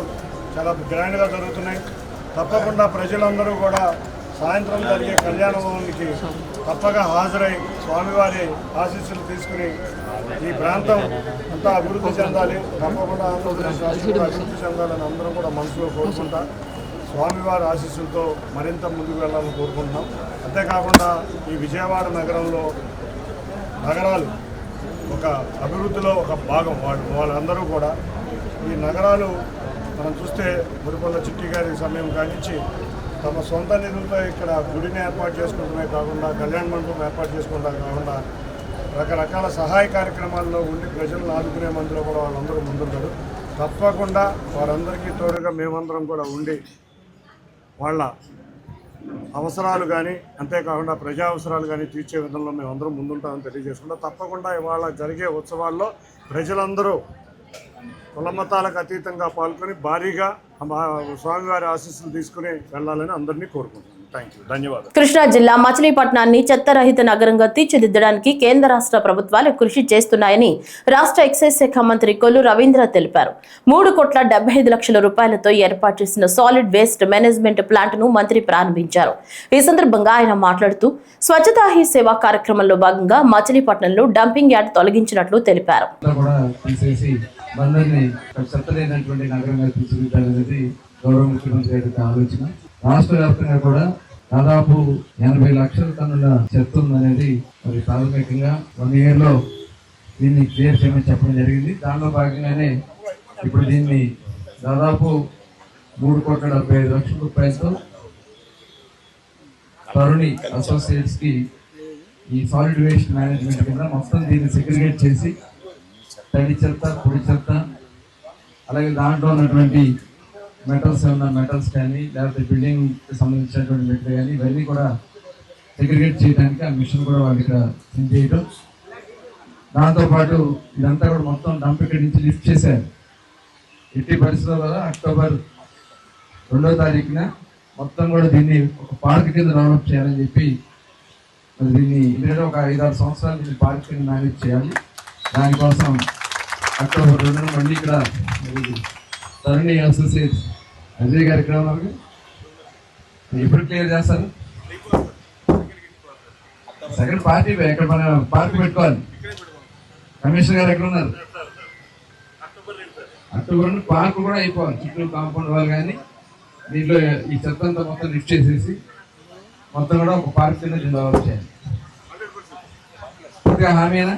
Speaker 9: చాలా గ్రాండ్గా జరుగుతున్నాయి. తప్పకుండా ప్రజలందరూ కూడా సాయంత్రం జరిగే కళ్యాణానికి తప్పగా హాజరై స్వామివారి ఆశీస్సులు తీసుకుని ఈ ప్రాంతం అంతా అభివృద్ధి చెందాలి. తప్పకుండా ఆంధ్రప్రదేశ్ రాష్ట్రం అభివృద్ధి చెందాలని అందరూ కూడా మనసులో కోరుకుంటా స్వామివారి ఆశీస్సులతో మరింత ముందుకు వెళ్ళాలని కోరుకుంటున్నాం. అంతేకాకుండా ఈ విజయవాడ నగరంలో నగరాలు ఒక అభివృద్ధిలో ఒక భాగం. వాళ్ళందరూ కూడా ఈ నగరాలు మనం చూస్తే మురిపొల్ల చిట్టి గారి సమయం కానించి తమ సొంత నిధులతో ఇక్కడ గుడిని ఏర్పాటు చేసుకుంటమే కాకుండా కళ్యాణ మండపం ఏర్పాటు చేసుకుంటా కాకుండా రకరకాల సహాయ కార్యక్రమాల్లో ఉండి ప్రజలను ఆదుకునే మందిలో కూడా వాళ్ళందరూ ముందుంటారు. తప్పకుండా వారందరికీ తోడుగా మేమందరం కూడా ఉండి వాళ్ళ అవసరాలు కానీ అంతేకాకుండా ప్రజా అవసరాలు కానీ తీర్చే విధంలో మేమందరం ముందుంటామని తెలియజేసుకుంటాం. తప్పకుండా ఇవాళ జరిగే ఉత్సవాల్లో ప్రజలందరూ కులమతాలకు అతీతంగా పాల్గొని భారీగా స్వామివారి ఆశీస్సులు తీసుకుని వెళ్ళాలని అందరినీ కోరుకుంటున్నాను. ధన్యవాదాలు.
Speaker 1: కృష్ణా జిల్లా మచిలీపట్నాన్ని చెత్తరహిత నగరంగా తీర్చిదిద్దడానికి కేంద్ర రాష్ట్ర ప్రభుత్వాలు కృషి చేస్తున్నాయని రాష్ట్ర ఎక్సైజ్ శాఖ మంత్రి కొల్లు రవీంద్ర తెలిపారు. 3,75,00,000 రూపాయలతో ఏర్పాటు చేసిన సాలిడ్ వేస్ట్ మేనేజ్మెంట్ ప్లాంట్ ను మంత్రి ప్రారంభించారు. ఈ సందర్భంగా ఆయన మాట్లాడుతూ, స్వచ్ఛతా హీ సేవా కార్యక్రమంలో భాగంగా మచిలీపట్నంలో డంపింగ్ యార్డ్ తొలగించినట్లు తెలిపారు.
Speaker 10: గౌరవ ముఖ్యమంత్రి గారి ఆలోచన. రాష్ట్ర వ్యాప్తంగా కూడా దాదాపు 80 లక్షల టన్నుల చెత్త ఉందనేది మరి ప్రాథమికంగా 1 year లో దీన్ని క్లియర్ చేయమని చెప్పడం జరిగింది. దానిలో భాగంగానే ఇప్పుడు దీన్ని దాదాపు 3,75,00,000 రూపాయలతో తరుణి అసోసియేట్స్ కి ఈ సాలిడ్ వేస్ట్ మేనేజ్మెంట్ కింద మొత్తం దీన్ని సెగ్రిగేట్ చేసి తడి చెత్త, పొడి చెత్త, అలాగే దాంట్లో ఉన్నటువంటి మెటల్స్ ఏమన్నా మెటల్స్ కానీ లేకపోతే బిల్డింగ్ సంబంధించినటువంటి మెటీరియల్ కానీ ఇవన్నీ కూడా సెగ్రిగేట్ చేయడానికి ఆ మిషన్ కూడా వాళ్ళు ఇక్కడ సెండ్ చేయడం. దాంతోపాటు ఇదంతా కూడా మొత్తం డంప్ ఇక్కడి నుంచి లిఫ్ట్ చేశారు. ఎట్టి పరిస్థితుల వల్ల October 2వ తారీఖున మొత్తం కూడా దీన్ని ఒక పార్క్ కింద డెవలప్ చేయాలని చెప్పి మరి దీన్ని ఎందుకంటే ఒక 5-6 సంవత్సరాలు దీన్ని పార్క్ కింద మేనేజ్ చేయాలి. దానికోసం October 2న మళ్ళీ ఇక్కడ తరుణి అసోసియేట్స్ అజయ్ గారు ఇక్కడ ఉన్నారు. ఎప్పుడు క్లియర్ చేస్తారు? సెకండ్ పార్టీ ఎక్కడ మన పార్క్ పెట్టుకోవాలి. కమిషనర్ గారు ఎక్కడ ఉన్నారు? అక్టోబర్ పార్క్ కూడా అయిపోవాలి. చుట్టూ కాంపౌండ్ వాళ్ళు కానీ దీంట్లో ఈ చెత్త అంతా మొత్తం లిఫ్ట్ చేసేసి మొత్తం కూడా ఒక పార్క్ కింద డెవలప్ చేయాలి. పూర్తిగా హామీనా?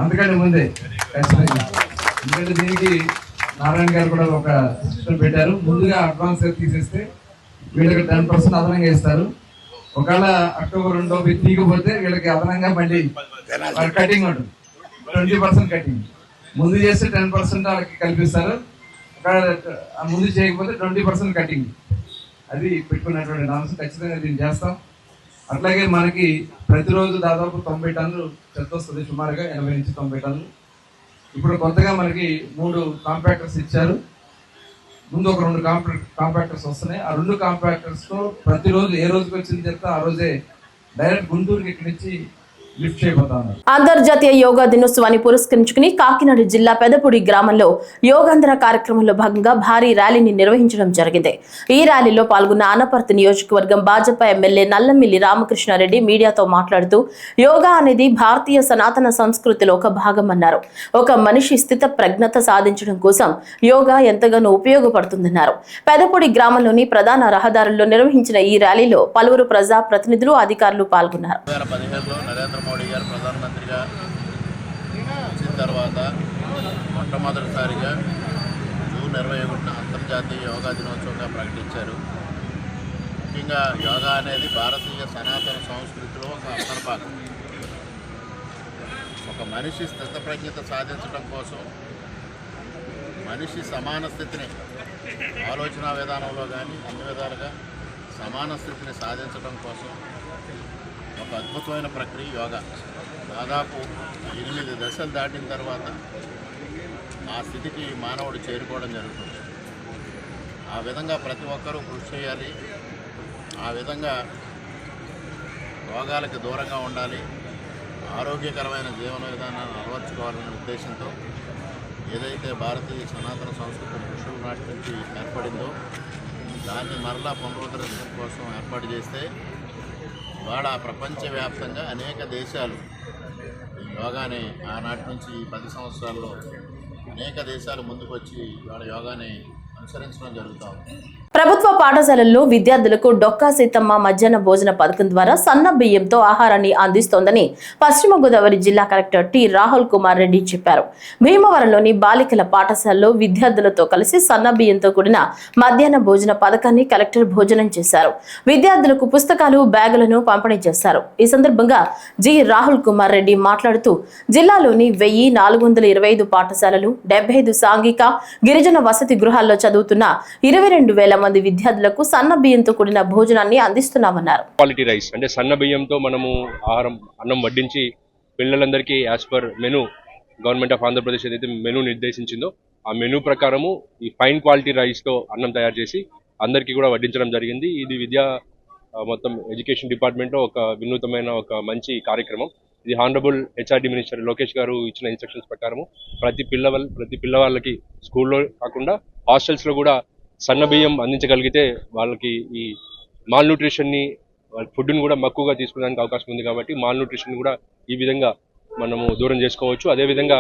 Speaker 10: అంతకంటే ముందే ఖచ్చితంగా. ఎందుకంటే దీనికి నారాయణ గారు కూడా ఒక సిస్టమ్ పెట్టారు. ముందుగా అడ్వాన్స్ తీసేస్తే వీళ్ళకి 10% అదనంగా ఇస్తారు. ఒకవేళ October 2 తీయకపోతే వీళ్ళకి అదనంగా మళ్ళీ కటింగ్ ఉంటుంది. 20% కటింగ్. ముందు చేస్తే 10% వాళ్ళకి కల్పిస్తారు. ఒకవేళ ముందు చేయకపోతే 20% కటింగ్. అది పెట్టుకున్నటువంటి నామ్స్. ఖచ్చితంగా దీన్ని చేస్తాం. అట్లాగే మనకి ప్రతిరోజు దాదాపు 90 టన్నులు చెత్త వస్తుంది. సుమారుగా 80 నుంచి 90 టన్నులు. ఇప్పుడు కొత్తగా మనకి 3 కాంపాక్టర్స్ ఇచ్చారు. ముందు ఒక 2 కాంపాక్టర్స్ వస్తున్నాయి. ఆ 2 కాంపాక్టర్స్తో ప్రతిరోజు ఏ రోజుకి వచ్చింది చెప్తే ఆ రోజే డైరెక్ట్ గుంటూరుకి ఇక్కడి నుంచి లిఫ్ట్ చేయబోతున్నారు.
Speaker 1: అంతర్జాతీయ యోగా దినోత్సవాన్ని పురస్కరించుకుని కాకినాడ జిల్లా పెదపూడి గ్రామంలో యోగాంధ్ర కార్యక్రమంలో భాగంగా భారీ ర్యాలీని నిర్వహించడం జరిగింది. ఈ ర్యాలీలో పాల్గొన్న అనపర్తి నియోజకవర్గం భాజపా ఎమ్మెల్యే నల్లమిల్లి రామకృష్ణారెడ్డి మీడియాతో మాట్లాడుతూ, యోగా అనేది భారతీయ సనాతన సంస్కృతిలో ఒక భాగమన్నారు. ఒక మనిషి స్థిత ప్రజ్ఞత సాధించడం కోసం యోగా ఎంతగానో ఉపయోగపడుతుందన్నారు. పెదపూడి గ్రామంలోని ప్రధాన రహదారుల్లో నిర్వహించిన ఈ ర్యాలీలో పలువురు ప్రజా ప్రతినిధులు, అధికారులు పాల్గొన్నారు.
Speaker 11: నరేంద్ర మోడీ గారు ప్రధానమంత్రిగా వచ్చిన తర్వాత మొట్టమొదటిసారిగా జూన్ 21న అంతర్జాతీయ యోగా దినోత్సవంగా ప్రకటించారు. ముఖ్యంగా యోగా అనేది భారతీయ సనాతన సంస్కృతిలో ఒక అంతర్భాగం. ఒక మనిషి స్థితప్రజ్ఞత సాధించడం కోసం మనిషి సమాన స్థితిని ఆలోచన విధానంలో కానీ అన్ని విధాలుగా సమాన స్థితిని సాధించడం కోసం ఒక అద్భుతమైన ప్రక్రియ యోగా. దాదాపు 8 దశలు దాటిన తర్వాత ఆ స్థితికి మానవుడు చేరుకోవడం జరుగుతుంది. ఆ విధంగా ప్రతి ఒక్కరూ కృషి చేయాలి. ఆ విధంగా రోగాలకు దూరంగా ఉండాలి, ఆరోగ్యకరమైన జీవన విధానాన్ని అలవర్చుకోవాలనే ఉద్దేశంతో ఏదైతే భారతీయ సనాతన సంస్కృతి ఋషుల నాటి నుంచి ఏర్పడిందో దాన్ని మరలా పునరుద్ధరించడం కోసం ఏర్పాటు చేస్తే ఇవాళ ప్రపంచవ్యాప్తంగా అనేక దేశాలు ఈ యోగాని ఆనాటి నుంచి 10 సంవత్సరాల్లో అనేక దేశాలు ముందుకు వచ్చి ఇవాళ యోగాని అనుసరించడం జరుగుతూ ఉంది.
Speaker 1: ప్రభుత్వ పాఠశాలల్లో విద్యార్థులకు డొక్కా సీతమ్మ మధ్యాహ్న భోజన పథకం ద్వారా సన్న బియ్యంతో ఆహారాన్ని అందిస్తోందని పశ్చిమ గోదావరి జిల్లా కలెక్టర్ టి రాహుల్ కుమార్ రెడ్డి చెప్పారు. భీమవరంలోని బాలికల పాఠశాలలో విద్యార్థులతో కలిసి సన్న బియ్యంతో కూడిన మధ్యాహ్న భోజన పథకాన్ని కలెక్టర్ భోజనం చేశారు. విద్యార్థులకు పుస్తకాలు, బ్యాగులను పంపిణీ చేశారు. ఈ సందర్భంగా జి రాహుల్ కుమార్ రెడ్డి మాట్లాడుతూ జిల్లాలోని 1425 పాఠశాలలు, 75 సాంఘిక గిరిజన వసతి గృహాల్లో చదువుతున్న 22,000 మంది విద్యార్థులకు సన్న బియ్యంతో కూడిన భోజనాన్ని అందిస్తున్నామన్నారు.
Speaker 12: క్వాలిటీ రైస్ అంటే సన్న బియ్యంతో మనము అన్నం వడ్డించి పిల్లలందరికీ as per menu government of Andhra Pradesh ఏదైతే మెనూ నిర్దేశించిందో ఆ మెనూ ప్రకారము ఈ ఫైన్ క్వాలిటీ రైస్తో అన్నం తయారు చేసి అందరికీ కూడా వడ్డించడం జరిగింది. ఇది విద్యా మొత్తం ఎడ్యుకేషన్ డిపార్ట్మెంట్లో ఒక వినూతమైన ఒక మంచి కార్యక్రమం. ఇది హానరబుల్ హెచ్ఆర్డి మినిస్టర్ లోకేష్ గారు ఇచ్చిన ఇన్స్ట్రక్షన్స్ ప్రకారము ప్రతి పిల్లవాళ్ళకి స్కూల్లో కాకుండా హాస్టల్స్లో కూడా సన్న బియ్యం అందించగలిగితే వాళ్ళకి ఈ మాల్ న్యూట్రిషన్ని ఫుడ్ని కూడా మక్కువగా తీసుకోవడానికి అవకాశం ఉంది. కాబట్టి మాల్ న్యూట్రిషన్ కూడా ఈ విధంగా మనము దూరం చేసుకోవచ్చు. అదేవిధంగా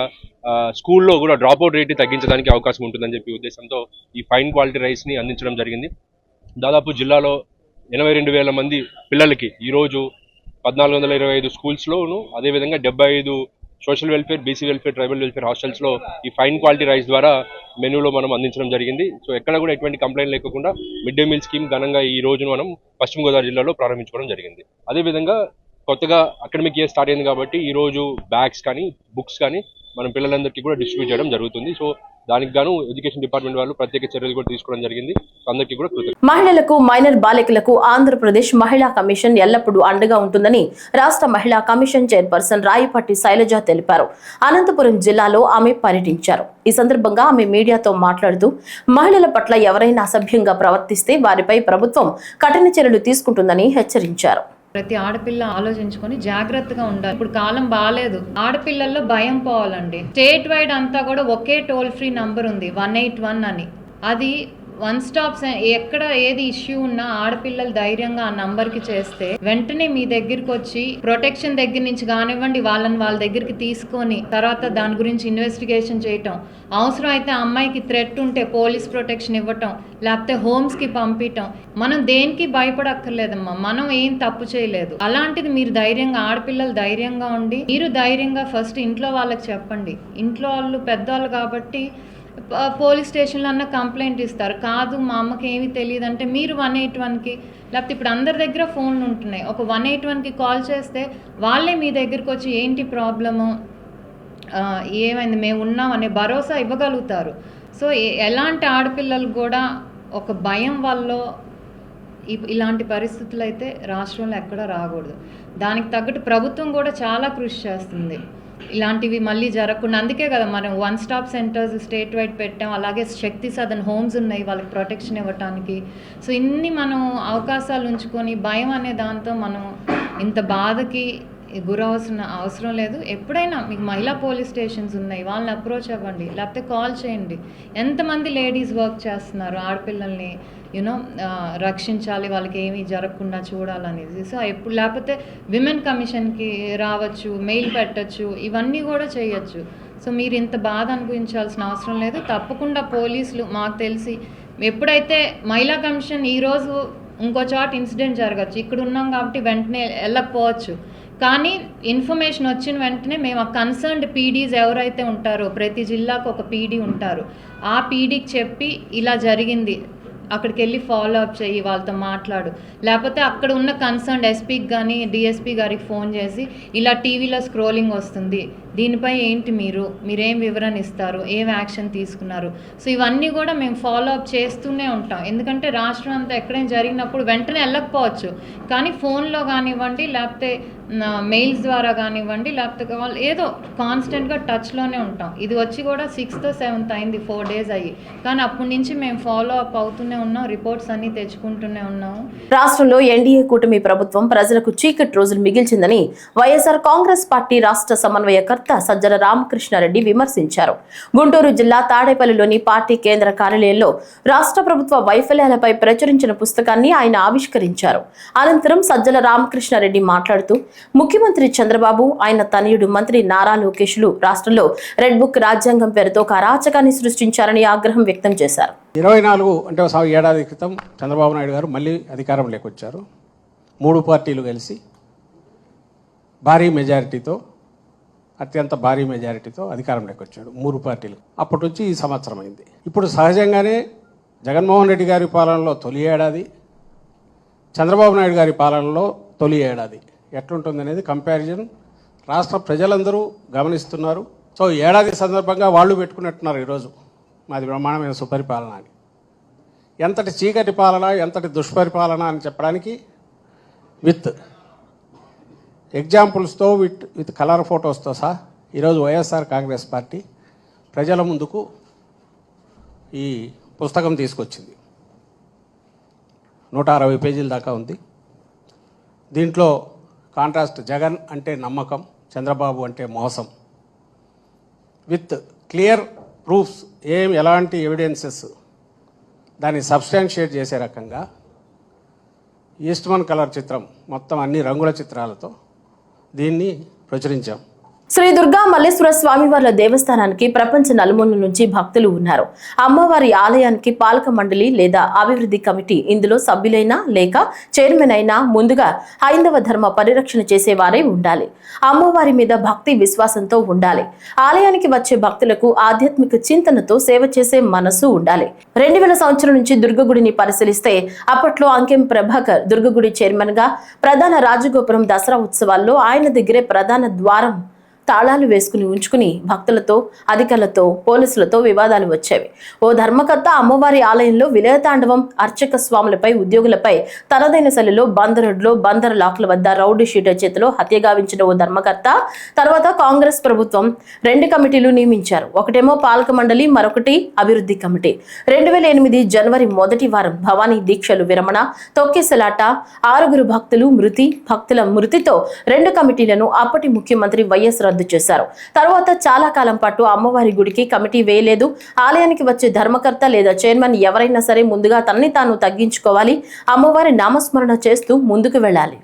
Speaker 12: స్కూల్లో కూడా డ్రాప్అవుట్ రేట్ని తగ్గించడానికి అవకాశం ఉంటుందని చెప్పి ఉద్దేశంతో ఈ ఫైన్ క్వాలిటీ రైస్ని అందించడం జరిగింది. దాదాపు జిల్లాలో 82,000 మంది పిల్లలకి ఈరోజు 1425 స్కూల్స్లోను అదేవిధంగా 75 social welfare, BC welfare, tribal welfare హాస్టల్స్లో ఈ ఫైన్ క్వాలిటీ రైస్ ద్వారా మెనూలో మనం అందించడం జరిగింది. సో ఎక్కడ కూడా ఎటువంటి కంప్లైంట్ లేకుండా మిడ్ డే మీల్ స్కీమ్ ఘనంగా ఈ రోజును మనం పశ్చిమ గోదావరి జిల్లాలో ప్రారంభించుకోవడం జరిగింది. అదేవిధంగా కొత్తగా అకాడమిక్ ఇయర్ స్టార్ట్ అయింది కాబట్టి ఈరోజు బ్యాగ్స్ కానీ బుక్స్ కానీ మనం పిల్లలందరికీ కూడా డిస్ట్రిబ్యూట్ చేయడం జరుగుతుంది. సో దానికి గాను ఎడ్యుకేషన్ డిపార్ట్మెంట్ వాళ్ళు ప్రత్యేక చర్యలు కూడా తీసుకోవడం జరిగింది. అందరికీ కూడా కృతజ్ఞతలు.
Speaker 1: మహిళలకు, మైనర్ బాలికలకు ఆంధ్రప్రదేశ్ మహిళా కమిషన్ ఎల్లప్పుడూ అండగా ఉంటుందని రాష్ట్ర మహిళా కమిషన్ చైర్పర్సన్ రాయపట్టి శైలజ తెలిపారు. అనంతపురం జిల్లాలో ఆమె పర్యటించారు. ఈ సందర్భంగా ఆమె మీడియాతో మాట్లాడుతూ మహిళల పట్ల ఎవరైనా అసభ్యంగా ప్రవర్తిస్తే వారిపై ప్రభుత్వం కఠిన చర్యలు తీసుకుంటుందని హెచ్చరించారు.
Speaker 13: ప్రతి ఆడపిల్ల ఆలోచించుకొని జాగ్రత్తగా ఉండాలి. ఇప్పుడు కాలం బాగాలేదు, ఆడపిల్లల్లో భయం పోవాలండి. స్టేట్ వైడ్ అంతా కూడా ఒకే టోల్ ఫ్రీ నంబర్ ఉంది 181 అని. అది వన్ స్టాప్ ఎక్కడ ఏది ఇష్యూ ఉన్నా ఆడపిల్లలు ధైర్యంగా ఆ నంబర్కి చేస్తే వెంటనే మీ దగ్గరికి వచ్చి ప్రొటెక్షన్ దగ్గర నుంచి కానివ్వండి వాళ్ళని వాళ్ళ దగ్గరికి తీసుకొని తర్వాత దాని గురించి ఇన్వెస్టిగేషన్ చేయటం, అవసరం అయితే అమ్మాయికి థ్రెట్ ఉంటే పోలీస్ ప్రొటెక్షన్ ఇవ్వటం, లేకపోతే హోమ్స్కి పంపించటం. మనం దేనికి భయపడక్కర్లేదమ్మా, మనం ఏం తప్పు చేయలేదు. అలాంటిది మీరు ధైర్యంగా ఆడపిల్లలు ధైర్యంగా ఉండి మీరు ధైర్యంగా ఫస్ట్ ఇంట్లో వాళ్ళకి చెప్పండి. ఇంట్లో వాళ్ళు పెద్దవాళ్ళు కాబట్టి పోలీస్ స్టేషన్లో అన్న కంప్లైంట్ ఇస్తారు. కాదు మా అమ్మకి ఏమీ తెలియదు అంటే మీరు 181కి, లేకపోతే ఇప్పుడు అందరి దగ్గర ఫోన్లు ఉంటున్నాయి, ఒక 181కి కాల్ చేస్తే వాళ్ళే మీ దగ్గరికి వచ్చి ఏంటి ప్రాబ్లము, ఏమైంది, మేము ఉన్నాం అనే భరోసా ఇవ్వగలుగుతారు. సో ఎలాంటి ఆడపిల్లలు కూడా ఒక భయం వల్ల ఇలాంటి పరిస్థితులు అయితే రాష్ట్రంలో ఎక్కడా రాకూడదు. దానికి తగ్గట్టు ప్రభుత్వం కూడా చాలా కృషి చేస్తుంది ఇలాంటివి మళ్ళీ జరగకుండా. అందుకే కదా మనం one stop centres state wide పెట్టాం. అలాగే శక్తి సదన్ హోమ్స్ ఉన్నాయి వాళ్ళకి ప్రొటెక్షన్ ఇవ్వటానికి. సో ఇన్ని మనం అవకాశాలు ఉంచుకొని భయం అనే దాంతో మనం ఇంత బాధకి గురవలసిన అవసరం లేదు. ఎప్పుడైనా మీకు మహిళా పోలీస్ స్టేషన్స్ ఉన్నాయి, వాళ్ళని అప్రోచ్ అవ్వండి, లేకపోతే కాల్ చేయండి. ఎంతమంది లేడీస్ వర్క్ చేస్తున్నారు ఆడపిల్లల్ని రక్షించాలి, వాళ్ళకి ఏమీ జరగకుండా చూడాలనేది. సో ఎప్పుడు లేకపోతే విమెన్ కమిషన్కి రావచ్చు, మెయిల్ పెట్టచ్చు, ఇవన్నీ కూడా చేయొచ్చు. సో మీరు ఇంత బాధ అనుభవించాల్సిన అవసరం లేదు. తప్పకుండా పోలీసులు మాకు తెలిసి ఎప్పుడైతే మహిళా కమిషన్ ఈరోజు ఇంకో చోట ఇన్సిడెంట్ జరగచ్చు, ఇక్కడ ఉన్నాం కాబట్టి వెంటనే వెళ్ళకపోవచ్చు, కానీ ఇన్ఫర్మేషన్ వచ్చిన వెంటనే మేము ఆ కన్సర్న్డ్ పీడీస్ ఎవరైతే ఉంటారో, ప్రతి జిల్లాకు ఒక పీడీ ఉంటారు, ఆ పీడీకి చెప్పి ఇలా జరిగింది అక్కడికి వెళ్ళి ఫాలో అప్ చేయి, వాళ్ళతో మాట్లాడు, లేకపోతే అక్కడ ఉన్న కన్సర్న్డ్ ఎస్పీకి కానీ డిఎస్పీ గారికి ఫోన్ చేసి ఇలా టీవీలో స్క్రోలింగ్ వస్తుంది, దీనిపై ఏంటి మీరేం వివరణ ఇస్తారు, ఏం యాక్షన్ తీసుకున్నారు. సో ఇవన్నీ కూడా మేము ఫాలో అప్ చేస్తూనే ఉంటాం. ఎందుకంటే రాష్ట్రం అంతా ఎక్కడైనా జరిగినప్పుడు వెంటనే వెళ్ళకపోవచ్చు, కానీ ఫోన్లో కానివ్వండి, లేకపోతే మెయిల్స్ ద్వారా కానివ్వండి, లేకపోతే ఏదో కాన్స్టెంట్గా టచ్లోనే ఉంటాం. ఇది వచ్చి కూడా 6th 7th అయింది, 4 days అయ్యి, కానీ అప్పటి నుంచి మేము ఫాలో అప్ అవుతూనే ఉన్నాం, రిపోర్ట్స్ అన్నీ తెచ్చుకుంటూనే ఉన్నాము.
Speaker 1: రాష్ట్రంలో ఎన్డీఏ కూటమి ప్రభుత్వం ప్రజలకు చీకటి రోజులు మిగిల్చిందని వైఎస్ఆర్ కాంగ్రెస్ పార్టీ రాష్ట్ర సమన్వయకర్త సజ్జల రామకృష్ణారెడ్డి విమర్శించారు. గుంటూరు జిల్లా తాడేపల్లిలోని పార్టీ కేంద్ర కార్యాలయంలో రాష్ట్ర ప్రభుత్వ వైఫల్యాలపై ప్రచురించిన పుస్తకాన్ని ఆయన ఆవిష్కరించారు. అనంతరం సజ్జల రామకృష్ణారెడ్డి మాట్లాడుతూ ముఖ్యమంత్రి చంద్రబాబు, ఆయన తనయుడు మంత్రి నారా లోకేష్లు రాష్ట్రంలో రెడ్ బుక్ రాజ్యాంగం పేరుతో ఒక అరాచకాన్ని సృష్టించారని ఆగ్రహం వ్యక్తం చేశారు.
Speaker 14: 24 అంటే ఏడాది క్రితం చంద్రబాబు నాయుడు గారు మళ్ళీ అధికారంలోకి వచ్చారు. 3 పార్టీలు కలిసి భారీ మెజారిటీతో, అత్యంత భారీ మెజారిటీతో అధికారంలోకి వచ్చాడు 3 పార్టీలు. అప్పటి నుంచి ఈ సంవత్సరం అయింది. ఇప్పుడు సహజంగానే జగన్మోహన్ రెడ్డి గారి పాలనలో తొలి ఏడాది, చంద్రబాబు నాయుడు గారి పాలనలో తొలి ఏడాది ఎట్లుంటుంది అనేది కంపారిజన్ రాష్ట్ర ప్రజలందరూ గమనిస్తున్నారు. సో ఏడాది సందర్భంగా వాళ్ళు పెట్టుకున్నట్టున్నారు ఈరోజు మాది బ్రహ్మాండమైన సుపరిపాలన అని. ఎంతటి చీకటి పాలన, ఎంతటి దుష్పరిపాలన అని చెప్పడానికి విత్ ఎగ్జాంపుల్స్తో విత్ కలర్ ఫొటోస్తో సహా ఈరోజు వైఎస్ఆర్ కాంగ్రెస్ పార్టీ ప్రజల ముందుకు ఈ పుస్తకం తీసుకొచ్చింది. 160 పేజీల దాకా ఉంది. దీంట్లో కాంట్రాస్ట్ జగన్ అంటే నమ్మకం, చంద్రబాబు అంటే మోసం, విత్ క్లియర్ ప్రూఫ్స్, ఎలాంటి ఎవిడెన్సెస్ దాన్ని సబ్స్టాన్షియేట్ చేసే రకంగా ఈస్ట్మన్ కలర్ చిత్రం మొత్తం అన్ని రంగుల చిత్రాలతో దీన్ని ప్రచురించాం.
Speaker 1: శ్రీ దుర్గా మల్లేశ్వర స్వామివార్ల దేవస్థానానికి ప్రపంచ నలుమూలల నుంచి భక్తులు ఉన్నారు. అమ్మవారి ఆలయానికి పాలక మండలి లేదా అభివృద్ధి కమిటీ ఇందులో సభ్యులైనా లేక చైర్మన్ అయినా ముందుగా హైందవ ధర్మ పరిరక్షణ చేసేవారే ఉండాలి. అమ్మవారి మీద భక్తి విశ్వాసంతో ఉండాలి. ఆలయానికి వచ్చే భక్తులకు ఆధ్యాత్మిక చింతనతో సేవ చేసే మనసు ఉండాలి. 2000 సంవత్సరం నుంచి దుర్గగుడిని పరిశీలిస్తే అప్పట్లో అంకెం ప్రభాకర్ దుర్గగుడి చైర్మన్ గా ప్రధాన రాజగోపురం దసరా ఉత్సవాల్లో ఆయన దగ్గరే ప్రధాన ద్వారం తాళాలు వేసుకుని ఉంచుకుని భక్తులతో, అధికారులతో, పోలీసులతో వివాదాలు వచ్చేవి. ఓ ధర్మకర్త అమ్మవారి ఆలయంలో విలయతాండవం, అర్చక స్వాములపై, ఉద్యోగులపై తనదైన శైలిలో బందరుడ్లో బందర్ లాక్ల వద్ద రౌడీ షీటర్ చేతిలో హత్యగావించిన ఓ ధర్మకర్త తర్వాత కాంగ్రెస్ ప్రభుత్వం 2 కమిటీలు నియమించారు. ఒకటేమో పాలక మండలి, మరొకటి అభివృద్ధి కమిటీ. 2008 జనవరి మొదటి వారం భవానీ దీక్షలు విరమణ, తొక్కేసలాట, 6 భక్తుల మృతితో 2 కమిటీలను అప్పటి ముఖ్యమంత్రి వైఎస్ రద్దు చేశారు. తర్వాత చాలా కాలం పాటు అమ్మవారి గుడికి కమిటీ వేయలేదు. ఆలయానికి వచ్చే ధర్మకర్త లేదా చైర్మన్ ఎవరైనా సరే ముందుగా తనని తాను తగ్గించుకోవాలి, అమ్మవారి నామస్మరణ చేస్తూ ముందుకు వెళ్ళాలి.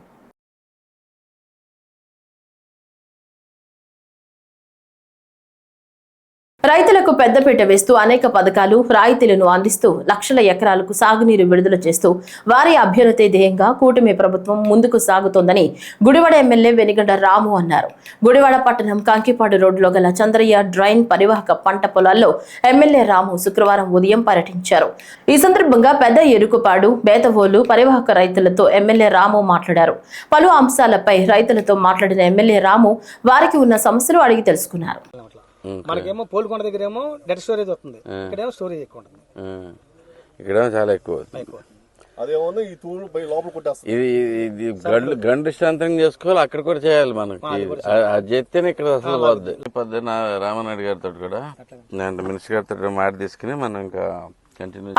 Speaker 1: రైతులకు పెద్దపీట వేస్తూ అనేక పథకాలు, రాయితీలను అందిస్తూ లక్షల ఎకరాలకు సాగునీరు విడుదల చేస్తూ వారి అభ్యున్నతి ధ్యేయంగా కూటమి ప్రభుత్వం ముందుకు సాగుతోందని గుడివాడ ఎమ్మెల్యే వెనిగండ రాము అన్నారు. గుడివాడ పట్టణం కంకిపాడు రోడ్డులో గల చంద్రయ్య డ్రైన్ పరివాహక పంట పొలాల్లో ఎమ్మెల్యే రాము శుక్రవారం ఉదయం పర్యటించారు. ఈ సందర్భంగా పెద్ద ఎరుకుపాడు, బేతవోలు పరివాహక రైతులతో ఎమ్మెల్యే రాము మాట్లాడారు. పలు అంశాలపై రైతులతో మాట్లాడిన ఎమ్మెల్యే రాము వారికి ఉన్న సమస్యలు అడిగి తెలుసుకున్నారు.
Speaker 15: మనకేమో పోల్కొండ దగ్గర ఏమో డెడ్ స్టోరేజ్ వస్తుంది, ఇక్కడేమో స్టోరేజ్ ఎక్కువ ఉంటుంది.
Speaker 16: ఇక్కడ చాలా ఎక్కువ ఇది గంట డిస్టాంతరింగ్ చేసుకోవాలి, అక్కడ కూడా చేయాలి. మనకి అది చేస్తేనే ఇక్కడ అసలు పోద్ది. పొద్దున్న రామనాయుడు గారితో కూడా మినిస్టర్ గారితో మాట తీసుకుని మనం ఇంకా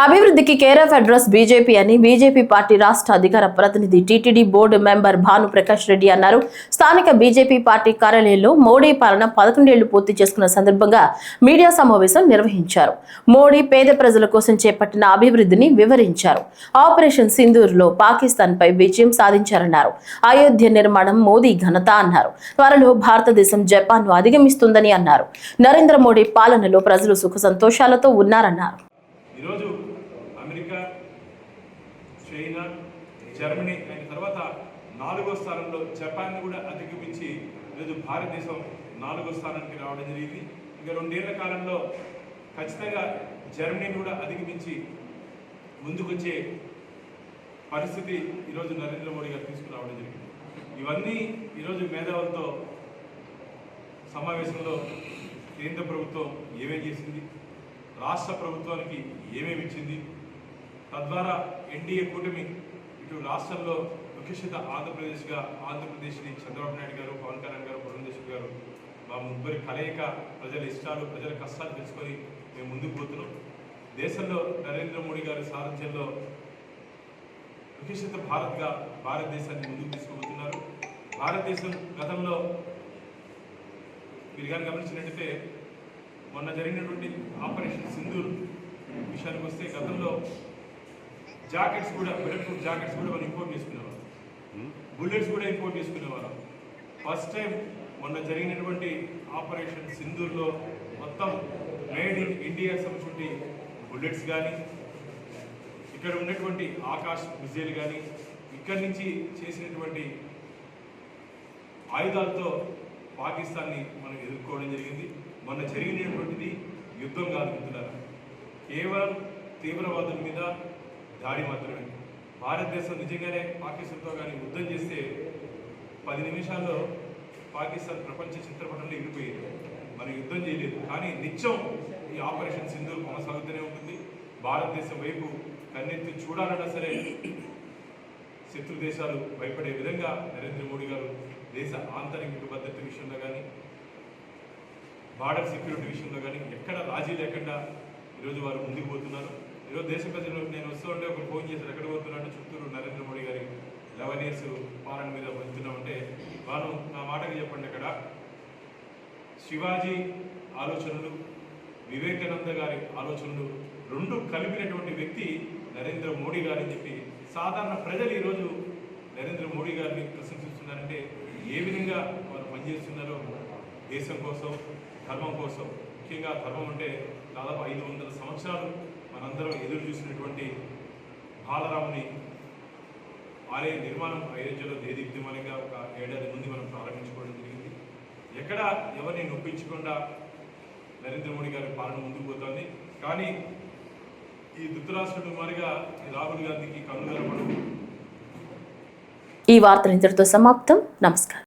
Speaker 1: అభివృద్ధికి కేర్ ఆఫ్ అడ్రస్ బీజేపీ అని బీజేపీ పార్టీ రాష్ట్ర అధికార ప్రతినిధి TTD board member Bhanu Prakash Reddy అన్నారు. స్థానిక బీజేపీ పార్టీ కార్యాలయంలో మోడీ పాలన 11 ఏళ్లు పూర్తి చేసుకున్న సందర్భంగా మీడియా సమావేశం నిర్వహించారు. మోడీ పేద ప్రజల కోసం చేపట్టిన అభివృద్ధిని వివరించారు. ఆపరేషన్ సింధూర్లో పాకిస్తాన్ పై విజయం సాధించారన్నారు. అయోధ్య నిర్మాణం మోదీ ఘనత అన్నారు. త్వరలో భారతదేశం జపాన్ ను అధిగమిస్తుందని అన్నారు. నరేంద్ర మోడీ పాలనలో ప్రజలు సుఖ సంతోషాలతో ఉన్నారన్నారు.
Speaker 17: ఈరోజు అమెరికా, చైనా, జర్మనీ అయిన తర్వాత 4వ స్థానంలో జపాన్ కూడా అధిగమించి ఈరోజు భారతదేశం 4వ స్థానానికి రావడం జరిగింది. ఇంకా 2 ఏళ్ల కాలంలో ఖచ్చితంగా జర్మనీని కూడా అధిగమించి ముందుకొచ్చే పరిస్థితి ఈరోజు నరేంద్ర మోడీ గారు తీసుకురావడం జరిగింది. ఇవన్నీ ఈరోజు మేధావులతో సమావేశంలో కేంద్ర ప్రభుత్వం ఏమేం చేసింది, రాష్ట్ర ప్రభుత్వానికి ఏమేమి ఇచ్చింది, తద్వారా ఎన్డీఏ కూటమి ఇటు రాష్ట్రంలో వికసిత ఆంధ్రప్రదేశ్ని చంద్రబాబు నాయుడు గారు, పవన్ కళ్యాణ్ గారు, పురంధేశ్వరి గారు మా ముగ్గురి కలయిక ప్రజల ఇష్టాలు, ప్రజల కష్టాలు తెలుసుకొని మేము ముందుకు పోతున్నాం. దేశంలో నరేంద్ర మోడీ గారి సారథ్యంలో వికసిత భారతదేశాన్ని ముందుకు తీసుకుపోతున్నారు. భారతదేశం గతంలో మీరు కానీ గమనించినట్టయితే మొన్న జరిగినటువంటి ఆపరేషన్ సింధూర్ విషయానికి వస్తే గతంలో జాకెట్స్ కూడా, బుల్లెట్ ప్రూఫ్ జాకెట్స్ కూడా మనం ఇంపోర్ట్ చేసుకునేవాళ్ళం, బుల్లెట్స్ కూడా ఇంపోర్ట్ చేసుకునేవాళ్ళం. ఫస్ట్ టైం మొన్న జరిగినటువంటి ఆపరేషన్ సింధూర్లో మొత్తం మేడ్ ఇన్ ఇండియా సంబంధించి బుల్లెట్స్ కానీ, ఇక్కడ ఉన్నటువంటి ఆకాశ్ మిజైల్ కానీ, ఇక్కడి నుంచి చేసినటువంటి ఆయుధాలతో పాకిస్తాన్ని మనం ఎదుర్కోవడం జరిగింది. మొన్న జరిగినటువంటిది యుద్ధం కాదు మిత్రులారా, కేవలం తీవ్రవాదుల మీద దాడి మాత్రమే. భారతదేశం నిజంగానే పాకిస్తాన్తో కానీ యుద్ధం చేస్తే 10 నిమిషాల్లో పాకిస్తాన్ ప్రపంచ చిత్రపటంలో ఎగిరిపోయేది. మనం యుద్ధం చేయలేదు, కానీ నిత్యం ఈ ఆపరేషన్ సింధూర్ కొనసాగుతూనే ఉంటుంది. భారతదేశం వైపు కన్నెత్తి చూడాలన్నా సరే శత్రు దేశాలు భయపడే విధంగా నరేంద్ర మోడీ గారు దేశ ఆంతరిక భద్రత విషయంలో కానీ, బార్డర్ సెక్యూరిటీ విషయంలో కానీ ఎక్కడ రాజీ లేకుండా ఈరోజు వారు ముందుకు పోతున్నారు. ఈరోజు దేశ ప్రజలు నేను వస్తూ ఉంటే ఒకరు ఫోన్ చేశారు, ఎక్కడ పోతున్నాడు, చుట్టూరు నరేంద్ర మోడీ గారి 11 years పాలన మీద వెళ్తున్నామంటే వారు నా మాటకి చెప్పండి, అక్కడ శివాజీ ఆలోచనలు, వివేకానంద గారి ఆలోచనలు రెండు కలిపినటువంటి వ్యక్తి నరేంద్ర మోడీ గారు అని చెప్పి సాధారణ ప్రజలు ఈరోజు నరేంద్ర మోడీ గారిని ప్రశంసిస్తున్నారంటే ఏ విధంగా వారు పనిచేస్తున్నారో దేశం కోసం, ధర్మం కోసం. ముఖ్యంగా ధర్మం అంటే దాదాపు 500 సంవత్సరాలు మనందరం ఎదురు చూసినటువంటి బాలరాముని ఆలయ నిర్మాణం అయోధ్యలో దేదీప్యమానంగా ఒక 7 ఏళ్ల ముందు మనం ప్రారంభించుకోవడం జరిగింది. ఎక్కడ ఎవరిని నొప్పించకుండా నరేంద్ర మోడీ గారి పాలన ముందుకు పోతుంది. కానీ ఈ ధృతరాష్ట్రుడు మారిగా రాహుల్ గాంధీకి కన్ను కనపడదు.
Speaker 1: ఈ వార్తలు ఇంతటితో సమాప్తం. నమస్కారం.